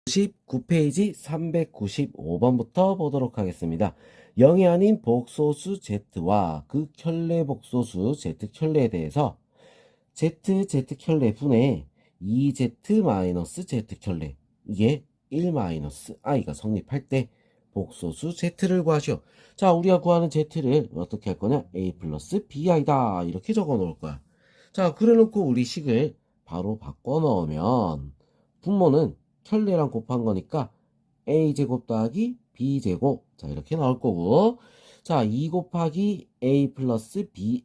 99페이지 395번부터 보도록 하겠습니다. 0이 아닌 복소수 Z와 그 켤레 복소수 Z 켤레에 대해서 Z 켤레 분의 2Z-Z 켤레, 이게 1-i가 성립할 때 복소수 Z를 구하시오. 자, 우리가 구하는 Z를 어떻게 할 거냐? A 플러스 BI다. 이렇게 적어 놓을 거야. 자, 그래 놓고 우리 식을 바로 바꿔 넣으면 분모는 켤레랑 곱한 거니까 a제곱 더하기 b제곱, 자 이렇게 나올 거고, 자 2 곱하기 a 플러스 bi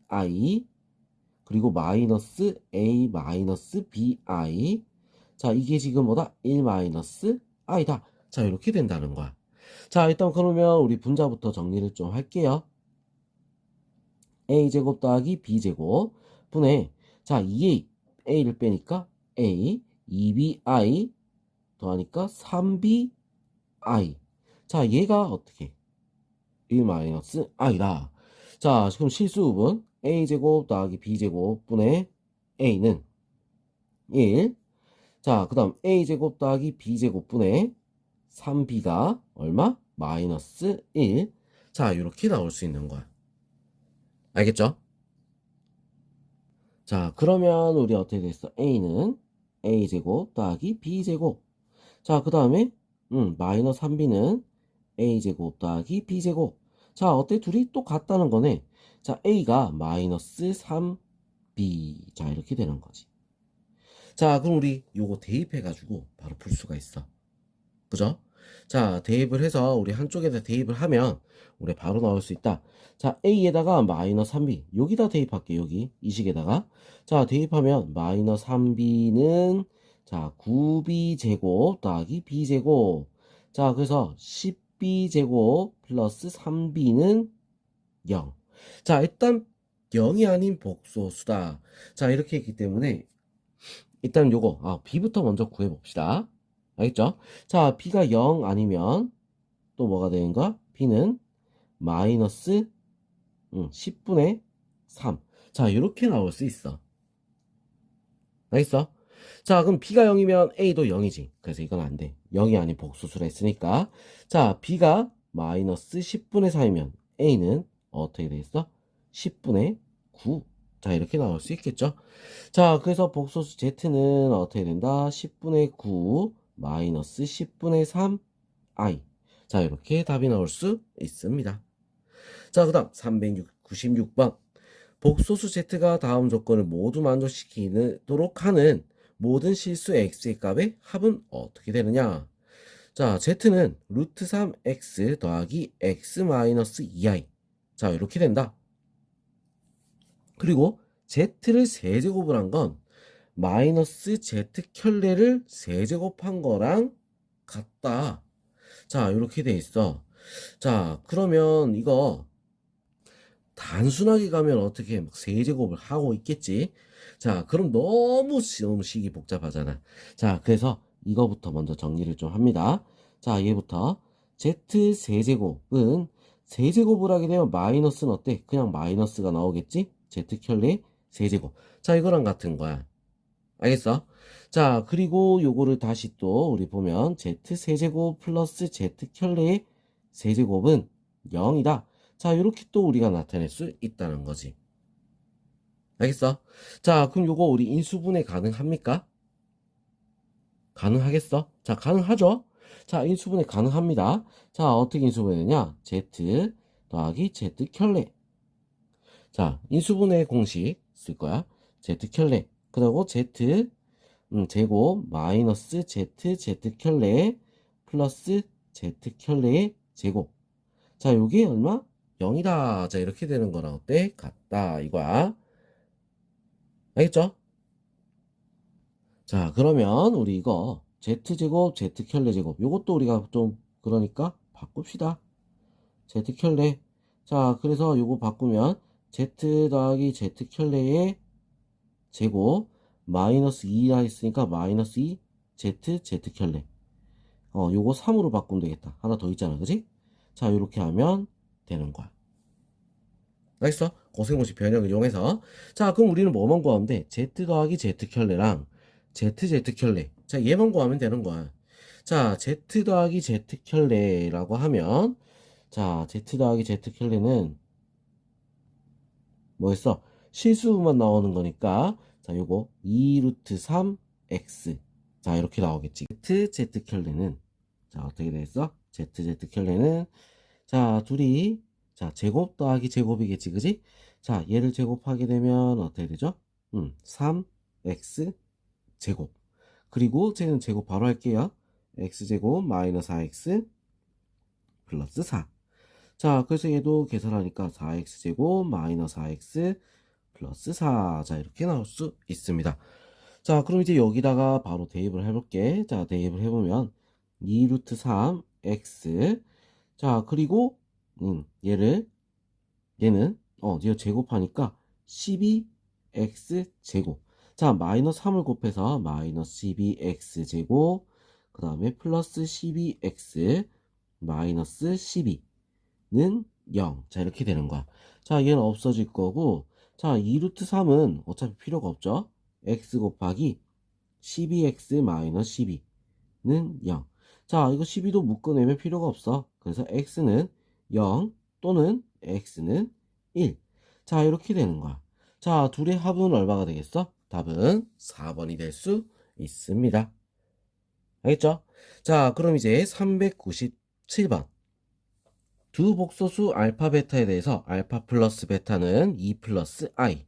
그리고 마이너스 a 마이너스 bi, 자 이게 지금 뭐다? 1 마이너스 i다. 자 이렇게 된다는 거야. 자 일단 그러면 우리 분자부터 정리를 좀 할게요. a제곱 더하기 b제곱 분의, 자 2a, a를 빼니까 a, 2bi 더하니까 3bi. 자, 얘가 어떻게? 1-i다. 자, 지금 실수부분 a제곱 더하기 b제곱 분의 a는 1. 자, 그 다음 a제곱 더하기 b제곱 분의 3b가 얼마? 마이너스 1. 자, 이렇게 나올 수 있는 거야. 알겠죠? 자, 그러면 우리 어떻게 됐어? a는 a제곱 더하기 b제곱. 자, 그 다음에 마이너스 3b는 a제곱 더하기 b제곱. 자, 어때? 둘이 또 같다는 거네. 자, a가 마이너스 3b. 자, 이렇게 되는 거지. 자, 그럼 우리 요거 대입해가지고 바로 풀 수가 있어. 그죠? 자, 대입을 해서 우리 한쪽에다 대입을 하면 우리 바로 나올 수 있다. 자, a에다가 마이너스 3b. 여기다 대입할게, 여기. 이 식에다가. 자, 대입하면 마이너스 3b는 자, 9b제곱 더하기 b제곱. 자, 그래서 10b제곱 플러스 3b는 0. 자, 일단 0이 아닌 복소수다. 자, 이렇게 했기 때문에 일단 요거 b부터 먼저 구해봅시다. 알겠죠? 자, b가 0 아니면 또 뭐가 되는가? b는 마이너스 10분의 3. 자, 이렇게 나올 수 있어. 알겠어? 자, 그럼 b가 0이면 a도 0이지. 그래서 이건 안 돼. 0이 아닌 복수수라 했으니까. 자, b가 마이너스 10분의 4이면 a는 어떻게 되겠어? 10분의 9. 자, 이렇게 나올 수 있겠죠? 자, 그래서 복소수 z는 어떻게 된다? 10분의 9 마이너스 10분의 3 i. 자, 이렇게 답이 나올 수 있습니다. 자, 그 다음 396번. 복소수 z가 다음 조건을 모두 만족시키도록 하는 모든 실수 x의 값의 합은 어떻게 되느냐? 자, z는 루트 3x 더하기 x 마이너스 2i. 자, 이렇게 된다. 그리고 z를 세제곱을 한 건 마이너스 z 켤레를 세제곱한 거랑 같다. 자, 이렇게 돼 있어. 자, 그러면 이거 단순하게 가면 어떻게 막 세제곱을 하고 있겠지. 자, 그럼 너무 식이 복잡하잖아. 자, 그래서 이거부터 먼저 정리를 좀 합니다. 자, 얘부터 z 세제곱은 세제곱을 하게 되면 마이너스는 어때? 그냥 마이너스가 나오겠지? z 켤레 세제곱. 자, 이거랑 같은 거야. 알겠어? 자, 그리고 요거를 다시 또 우리 보면 z 세제곱 플러스 z 켤레의 세제곱은 0이다. 자, 이렇게 또 우리가 나타낼 수 있다는 거지. 알겠어? 자, 그럼 요거 우리 인수분해 가능합니까? 가능하겠어? 자, 가능하죠? 자, 인수분해 가능합니다. 자, 어떻게 인수분해냐? z 더하기 z 켤레. 자, 인수분해 공식 쓸 거야. z 켤레. 그리고 z 제곱 마이너스 z 켤레 플러스 z 켤레의 제곱. 자, 요게 얼마? 0이다. 자, 이렇게 되는 거랑 어때? 같다. 이거야. 알겠죠? 자, 그러면 우리 이거 z제곱, z켤레 제곱. 요것도 우리가 좀 그러니까 바꿉시다. z켤레. 자, 그래서 요거 바꾸면 z 더하기 z켤레의 제곱 마이너스 2라 했으니까 마이너스 2 zขื่레. 요거 3으로 바꾸면 되겠다. 하나 더 있잖아. 그지? 자, 이렇게 하면 되는 거야. 알겠어? 고생공식 변형을 이용해서. 자, 그럼 우리는 뭐만 구하면 돼? z 더하기 z 켤레랑 z 켤레. 자, 얘만 구하면 되는 거야. 자, Z 더하기 Z 켤레라고 하면, 자, Z 더하기 Z 켤레는 뭐였어? 실수만 나오는 거니까, 자, 요거 2 루트 3x. 자, 이렇게 나오겠지. Z 켤레는, 자, 어떻게 되겠어? Z 켤레는, 자, 둘이, 자, 제곱 더하기 제곱이겠지, 그지? 자, 얘를 제곱하게 되면 어떻게 되죠? 3x 제곱. 그리고 쟤는 제곱 바로 할게요. x제곱 마이너스 4x 플러스 4. 자, 그래서 얘도 계산하니까 4x제곱 마이너스 4x 플러스 4. 자, 이렇게 나올 수 있습니다. 자, 그럼 이제 여기다가 바로 대입을 해볼게. 자, 대입을 해보면 2 루트 3x. 자, 그리고 얘는 얘 제곱하니까 12x 제곱. 자, 마이너스 3을 곱해서 마이너스 12x 제곱. 그 다음에 플러스 12x 마이너스 12는 0. 자, 이렇게 되는 거야. 자, 얘는 없어질 거고. 자, 2 루트 3은 어차피 필요가 없죠. x 곱하기 12x 마이너스 12는 0. 자, 이거 12도 묶어내면 필요가 없어. 그래서 x는 0 또는 x는 1. 자, 이렇게 되는 거야. 자, 둘의 합은 얼마가 되겠어? 답은 4번이 될 수 있습니다. 알겠죠? 자, 그럼 이제 397번. 두 복소수 알파 베타에 대해서 알파 플러스 베타는 2 플러스 i.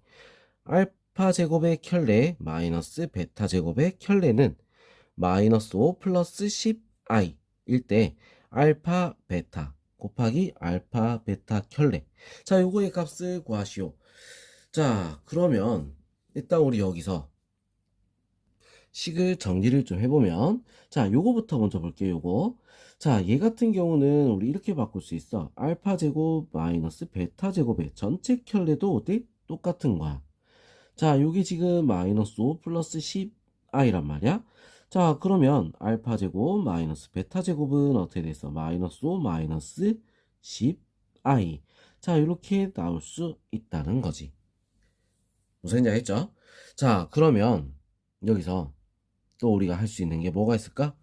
알파 제곱의 켤레 마이너스 베타 제곱의 켤레는 마이너스 5 플러스 10i 일 때 알파 베타 곱하기 알파 베타 켤레. 자, 요거의 값을 구하시오. 자, 그러면 일단 우리 여기서 식을 정리를 좀 해보면, 자, 요거부터 먼저 볼게요. 요거. 자, 얘 같은 경우는 우리 이렇게 바꿀 수 있어. 알파 제곱 마이너스 베타 제곱의 전체 켤레도 어때? 똑같은 거야. 자, 요게 지금 마이너스 5 플러스 10i란 말이야. 자, 그러면 알파 제곱 마이너스 베타 제곱은 어떻게 됐어? 마이너스 5 마이너스 10i. 자, 이렇게 나올 수 있다는 거지. 무슨 얘기 했죠? 자, 그러면 여기서 또 우리가 할 수 있는 게 뭐가 있을까?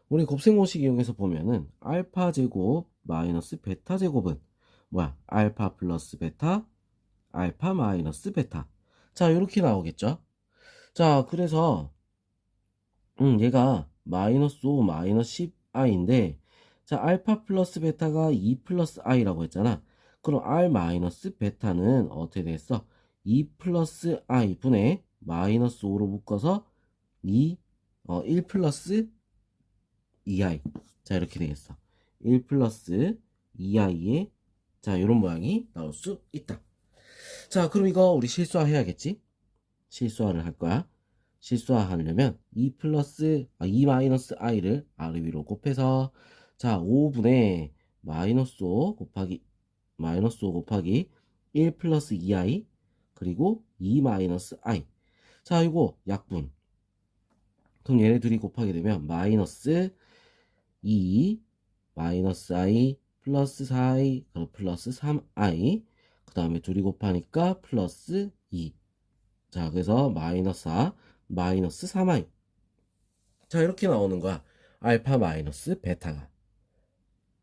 우리 곱셈공식 이용해서 보면은 알파 제곱 마이너스 베타 제곱은 뭐야? 알파 플러스 베타, 알파 마이너스 베타. 자, 이렇게 나오겠죠? 자, 그래서 얘가 마이너스 5 마이너스 10i인데, 자, 알파 플러스 베타가 2 플러스 i라고 했잖아. 그럼 r 마이너스 베타는 어떻게 되겠어? 2 플러스 i 분의 마이너스 5로 묶어서 1 플러스 2i. 자, 이렇게 되겠어. 1 플러스 2i의, 자, 이런 모양이 나올 수 있다. 자, 그럼 이거 우리 실수화 해야겠지? 실수화를 할 거야. 실수화하려면 2 마이너스 i를 아래 위로 곱해서, 자, 5분의 마이너스 5 곱하기 1 플러스 2i 그리고 2 마이너스 i. 자, 이거 약분. 그럼 얘네 둘이 곱하게 되면 마이너스 2 마이너스 i 플러스 4i 그럼 플러스 3i. 그 다음에 둘이 곱하니까 플러스 2. 자, 그래서 마이너스 4 마이너스 3i. 자, 이렇게 나오는 거야. 알파 마이너스 베타가.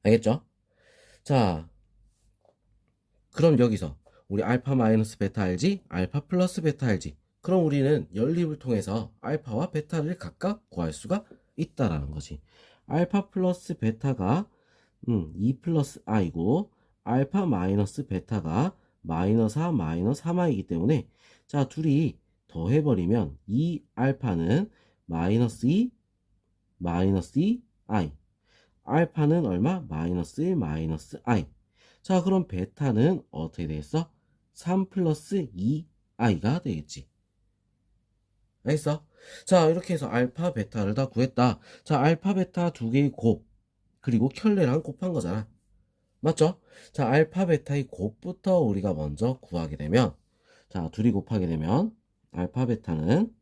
알겠죠? 자, 그럼 여기서 우리 알파 마이너스 베타 알지? 알파 플러스 베타 알지? 그럼 우리는 연립을 통해서 알파와 베타를 각각 구할 수가 있다라는 거지. 알파 플러스 베타가 2 플러스 i고 알파 마이너스 베타가 마이너스 4 마이너스 3i이기 때문에, 자, 둘이 더해버리면 이 알파는 마이너스 2 마이너스 2i, 알파는 얼마? 마이너스 1 마이너스 i. 자, 그럼 베타는 어떻게 되겠어? 3 플러스 2i가 되겠지. 알겠어? 자, 이렇게 해서 알파 베타를 다 구했다. 자, 알파 베타 두 개의 곱 그리고 켤레랑 곱한 거잖아. 맞죠? 자, 알파 베타의 곱부터 우리가 먼저 구하게 되면, 자, 둘이 곱하게 되면 알파 베타는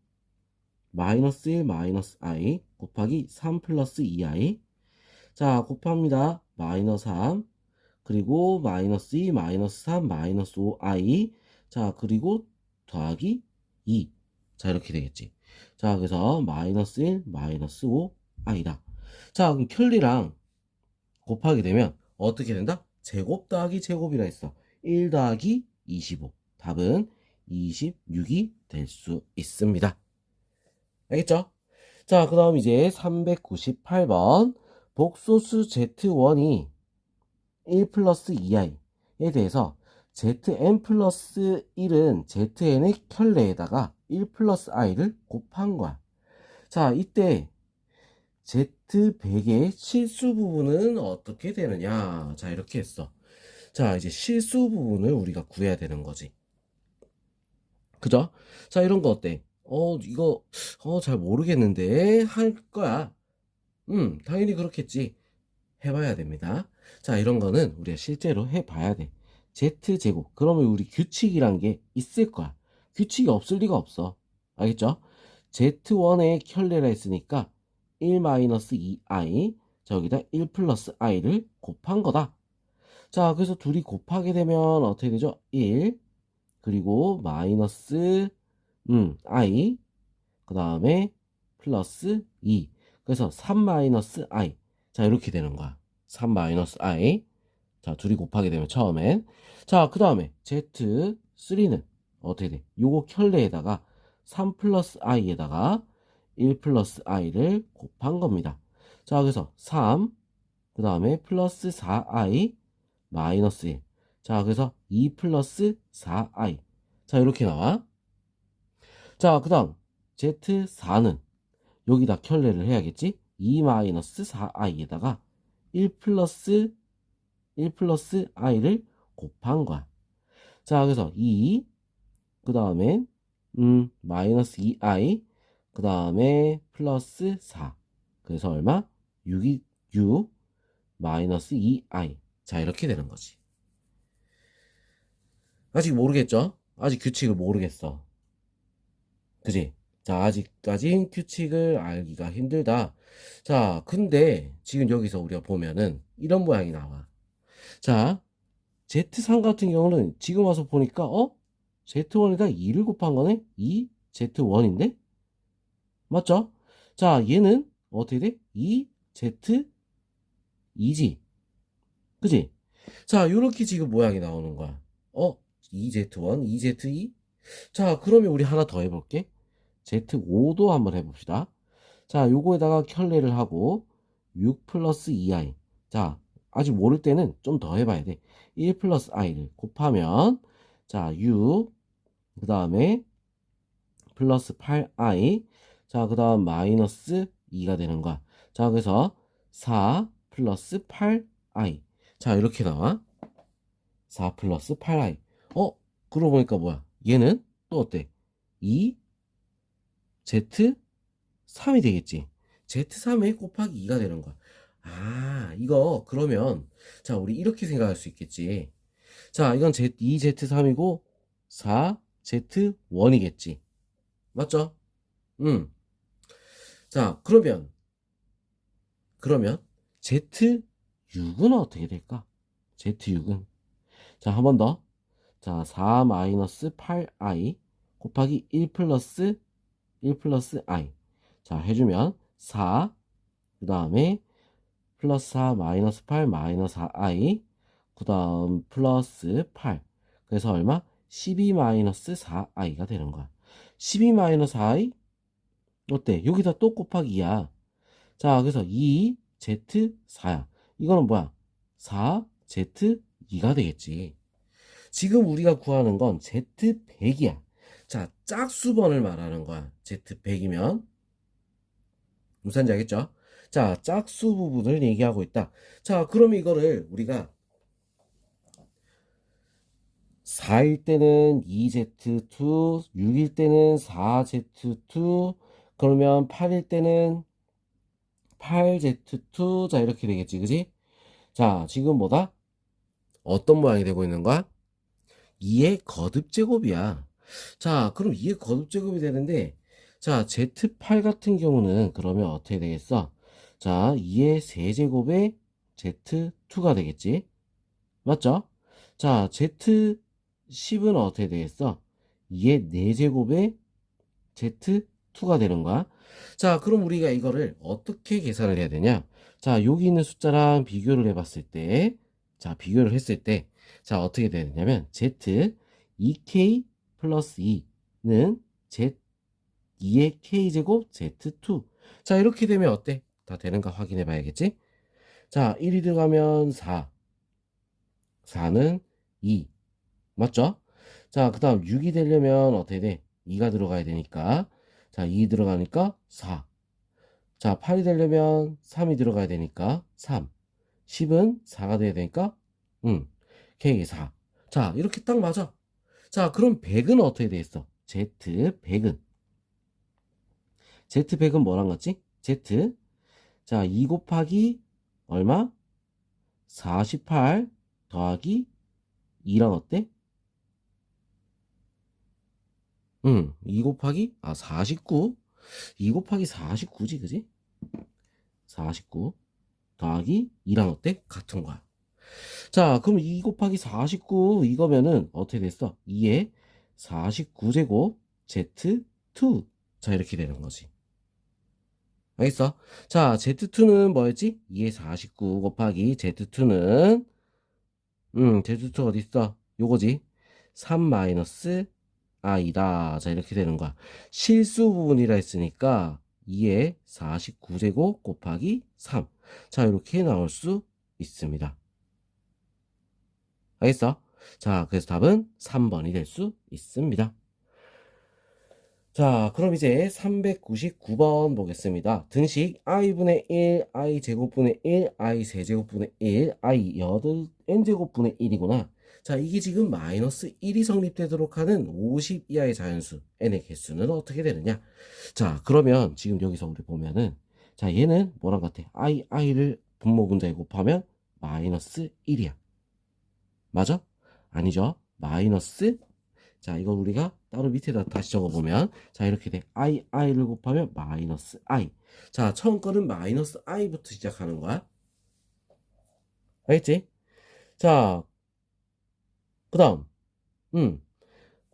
마이너스 1 마이너스 i 곱하기 3 플러스 2i. 자, 곱합니다. 마이너스 3 그리고 마이너스 2 마이너스 3 마이너스 5i. 자, 그리고 더하기 2. 자, 이렇게 되겠지. 자, 그래서 마이너스 1 마이너스 5 i다. 자, 그럼 켤레랑 곱하게 되면 어떻게 된다? 제곱 더하기 제곱이라 했어. 1 더하기 25. 답은 26이 될 수 있습니다. 알겠죠? 자, 그 다음 이제 398번. 복소수 Z1이 1 플러스 2i에 대해서 Zn 플러스 1은 Zn의 켤레에다가 1 플러스 i를 곱한 거야. 자, 이때 Z100의 실수 부분은 어떻게 되느냐? 자, 이렇게 했어. 자, 이제 실수 부분을 우리가 구해야 되는 거지. 그죠? 자, 이런 거 어때? 이거, 잘 모르겠는데, 할 거야. 당연히 그렇겠지. 해봐야 됩니다. 자, 이런 거는 우리가 실제로 해봐야 돼. Z제곱. 그러면 우리 규칙이란 게 있을 거야. 규칙이 없을 리가 없어. 알겠죠? Z1의 켤레라 했으니까 1-2i, 저기다 1 플러스 i를 곱한 거다. 자, 그래서 둘이 곱하게 되면 어떻게 되죠? 1, 그리고 마이너스, i, 그 다음에 플러스 2. 그래서 3 마이너스 i. 자, 이렇게 되는 거야. 3 마이너스 i. 자, 둘이 곱하게 되면 처음엔. 자, 그 다음에 Z3는 어떻게 돼? 요거 켤레에다가 3 플러스 i에다가 1 플러스 i를 곱한 겁니다. 자, 그래서 3, 그 다음에 플러스 4i 마이너스 1. 자, 그래서 2 플러스 4i. 자, 이렇게 나와. 자, 그 다음 Z4는 여기다 켤레를 해야겠지? 2 마이너스 4i에다가 1 플러스 i를 곱한 거야. 자, 그래서 2, 그 다음에 마이너스 2i, 그 다음에 플러스 4. 그래서 얼마? 6 마이너스 2i. 자, 이렇게 되는 거지. 아직 모르겠죠? 아직 규칙을 모르겠어. 그지? 자, 아직까진 규칙을 알기가 힘들다. 자, 근데 지금 여기서 우리가 보면은 이런 모양이 나와. 자, Z3 같은 경우는 지금 와서 보니까 Z1에다 2를 곱한 거네? 2 Z1인데? 맞죠? 자, 얘는 어떻게 돼? 2 Z2지. 그지? 자, 요렇게 지금 모양이 나오는 거야. 2Z1, 2Z2? 자, 그러면 우리 하나 더 해볼게. Z5도 한번 해봅시다. 자, 요거에다가 켤레를 하고 6 플러스 2i. 자, 아직 모를 때는 좀 더 해봐야 돼. 1 플러스 i를 곱하면 자, 6, 그 다음에 플러스 8i. 자, 그 다음 마이너스 2가 되는 거야. 자, 그래서 4 플러스 8i. 자, 이렇게 나와. 4 플러스 8i. 그러고 보니까 뭐야? 얘는 또 어때? 2 Z3이 되겠지. Z3에 곱하기 2가 되는 거야. 아, 이거 그러면 자, 우리 이렇게 생각할 수 있겠지. 자, 이건 2Z3이고 4Z1이겠지. 맞죠? 음. 자, 그러면 Z6은 어떻게 될까? Z6은 자, 한 번 더. 자, 4 마이너스 8i 곱하기 1 플러스 i. 자, 해주면 4, 그 다음에 플러스 4 마이너스 8 마이너스 4i, 그 다음 플러스 8. 그래서 얼마? 12 마이너스 4i가 되는 거야. 12 마이너스 4i? 어때? 여기다 또 곱하기 2야. 자, 그래서 2z4야. 이거는 뭐야? 4z2가 되겠지. 지금 우리가 구하는 건 z100이야. 자, 짝수번을 말하는 거야. z100이면. 무슨 지 알겠죠? 자, 짝수 부분을 얘기하고 있다. 자, 그럼 이거를 우리가 4일 때는 2Z2, 6일 때는 4Z2, 그러면 8일 때는 8Z2, 자, 이렇게 되겠지, 그지? 자, 지금 뭐다? 어떤 모양이 되고 있는 거야? 2의 거듭제곱이야. 자, 그럼 2의 거듭제곱이 되는데, 자, Z8 같은 경우는 그러면 어떻게 되겠어? 자, 2의 세제곱에 Z2가 되겠지? 맞죠? 자, Z10은 어떻게 되겠어? 2의 4제곱에 Z2 2가 되는 거야. 자, 그럼 우리가 이거를 어떻게 계산을 해야 되냐? 자, 여기 있는 숫자랑 비교를 해봤을 때, 자, 비교를 했을 때, 자, 어떻게 되느냐면, Z 2K 플러스 2는 Z2의 K제곱 Z2. 자, 이렇게 되면 어때? 다 되는가 확인해 봐야겠지? 자, 1이 들어가면 4, 4는 2. 맞죠? 자, 그 다음 6이 되려면 어떻게 돼? 2가 들어가야 되니까. 자, 2 들어가니까 4. 자, 8이 되려면 3이 들어가야 되니까 3. 10은 4가 돼야 되니까 K 4. 자, 이렇게 딱 맞아. 자, 그럼 100은 어떻게 돼 있어? Z 100은 Z 100은 뭐랑 같지? Z. 자, 2 곱하기 얼마? 48 더하기 2랑 어때? 2 곱하기 49. 2 곱하기 49지, 그지? 49 더하기 2랑 어때? 같은 거야. 자, 그럼 2 곱하기 49 이거면은 어떻게 됐어? 2에 49제곱 Z2. 자, 이렇게 되는 거지. 알겠어? 자, Z2는 뭐였지? 2에 49 곱하기 Z2는 Z2 어디 있어? 요거지. 3 마이너스 i다. 자, 이렇게 되는 거야. 실수 부분이라 했으니까 2에 49제곱 곱하기 3. 자, 이렇게 나올 수 있습니다. 알겠어? 자, 그래서 답은 3번이 될 수 있습니다. 자, 그럼 이제 399번 보겠습니다. 등식 i분의 1, i 제곱분의 1, i 세제곱분의 1, i 8n제곱분의 1이구나. 자, 이게 지금 마이너스 1이 성립되도록 하는 50 이하의 자연수 n의 개수는 어떻게 되느냐? 자, 그러면 지금 여기서 우리 보면은, 자, 얘는 뭐랑 같아? i를 분모 분자에 곱하면 마이너스 1이야. 맞아? 아니죠? 마이너스. 자, 이걸 우리가 따로 밑에다 다시 적어보면, 자, 이렇게 돼. i를 곱하면 마이너스 i. 자, 처음 거는 마이너스 i부터 시작하는 거야. 알겠지? 자, 그 다음,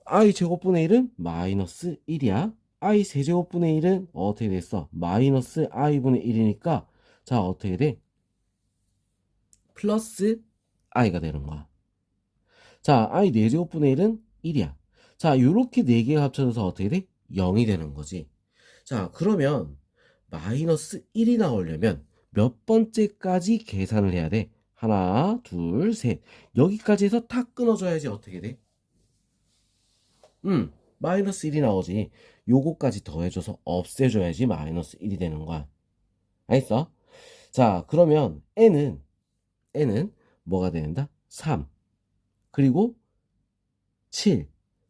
i 제곱분의 1은 마이너스 1이야. i 세제곱분의 1은 어떻게 됐어? 마이너스 i분의 1이니까, 자, 어떻게 돼? 플러스 i가 되는 거야. 자, i 4제곱분의 1은 1이야. 자, 요렇게 4개가 합쳐져서 어떻게 돼? 0이 되는 거지. 자, 그러면 마이너스 1이 나오려면 몇 번째까지 계산을 해야 돼? 하나, 둘, 셋. 여기까지 해서 탁 끊어줘야지 어떻게 돼? 마이너스 1이 나오지. 요거까지 더해줘서 없애줘야지 마이너스 1이 되는 거야. 알겠어? 자, 그러면 n은 뭐가 된다? 3. 그리고 7.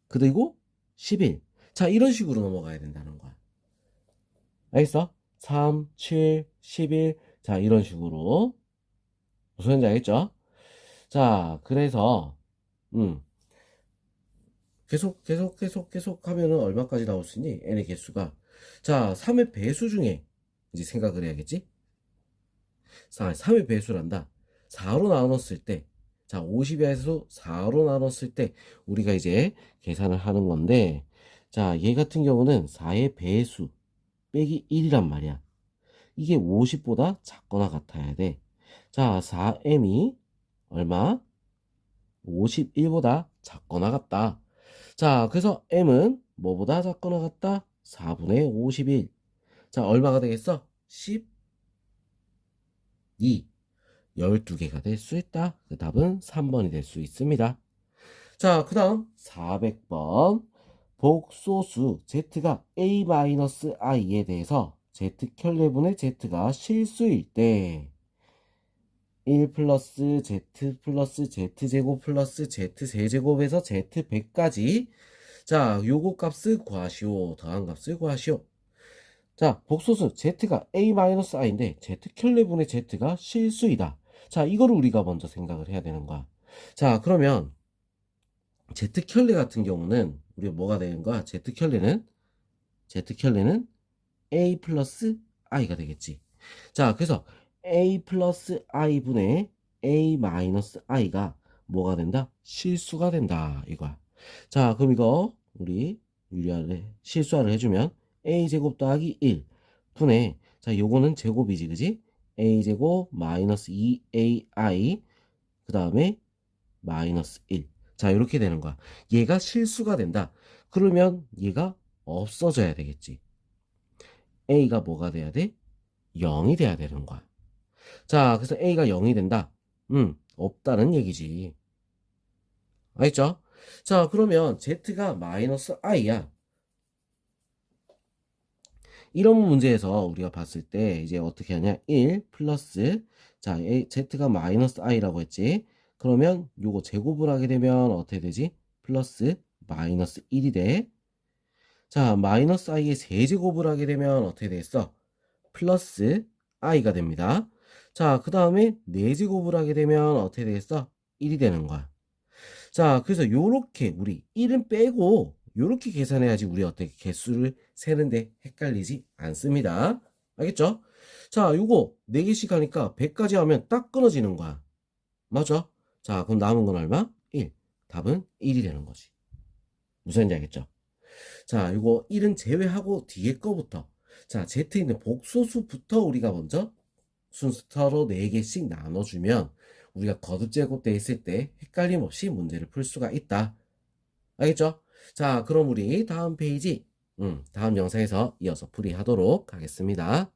그리고 11. 자, 이런 식으로 넘어가야 된다는 거야. 알겠어? 3, 7, 11. 자, 이런 식으로. 무슨 말인지 알겠죠? 자, 그래서, 계속 하면은 얼마까지 나올 수 있니? n의 개수가. 자, 3의 배수 중에 이제 생각을 해야겠지? 3의 배수란다. 4로 나눴을 때, 자, 50에서 4로 나눴을 때, 우리가 이제 계산을 하는 건데, 자, 얘 같은 경우는 4의 배수 빼기 1이란 말이야. 이게 50보다 작거나 같아야 돼. 자, 4m이 얼마? 51보다 작거나 같다. 자, 그래서 m은 뭐보다 작거나 같다? 4분의 51. 자, 얼마가 되겠어? 12. 12개가 될 수 있다. 그 답은 3번이 될 수 있습니다. 자, 그 다음 400번. 복소수 z가 a-i에 대해서 z켤레분의 z가 실수일 때 1 플러스 z 플러스 z제곱 플러스 z세제곱에서 z100까지 자, 요거 값을 구하시오. 더한 값을 구하시오. 자, 복소수 z가 a-i인데 z켤레분의 z가 실수이다. 자, 이거를 우리가 먼저 생각을 해야 되는 거야. 자, 그러면 z켤레 같은 경우는 우리가 뭐가 되는 거야? z켤레는 a 플러스 i가 되겠지. 자, 그래서 a 플러스 i분의 a 마이너스 i가 뭐가 된다? 실수가 된다. 이거야. 자, 그럼 이거 우리 실수화를 해주면 a제곱 더하기 1 분의, 자, 요거는 제곱이지, 그지? a제곱 마이너스 2ai 그 다음에 마이너스 1. 자, 이렇게 되는 거야. 얘가 실수가 된다. 그러면 얘가 없어져야 되겠지. a가 뭐가 돼야 돼? 0이 돼야 되는 거야. 자, 그래서 a가 0이 된다. 없다는 얘기지. 알겠죠? 자, 그러면 z가 마이너스 i야. 이런 문제에서 우리가 봤을 때 이제 어떻게 하냐? 1 플러스, 자, z가 마이너스 i라고 했지. 그러면 요거 제곱을 하게 되면 어떻게 되지? 플러스 마이너스 1이 돼. 자, 마이너스 i의 세제곱을 하게 되면 어떻게 되겠어? 플러스 i가 됩니다. 자, 그 다음에 4제곱을 하게 되면 어떻게 되겠어? 1이 되는 거야. 자, 그래서 요렇게 우리 1은 빼고 요렇게 계산해야지 우리 어떻게 개수를 세는데 헷갈리지 않습니다. 알겠죠? 자, 요거 4개씩 하니까 100까지 하면 딱 끊어지는 거야. 맞아? 자, 그럼 남은 건 얼마? 1. 답은 1이 되는 거지. 무슨 말인지 알겠죠? 자, 요거 1은 제외하고 뒤에 거부터, 자, z 있는 복소수부터 우리가 먼저 순서로 4개씩 나눠주면 우리가 거듭 제곱돼 있을 때 헷갈림 없이 문제를 풀 수가 있다. 알겠죠? 자, 그럼 우리 다음 페이지, 다음 영상에서 이어서 풀이하도록 하겠습니다.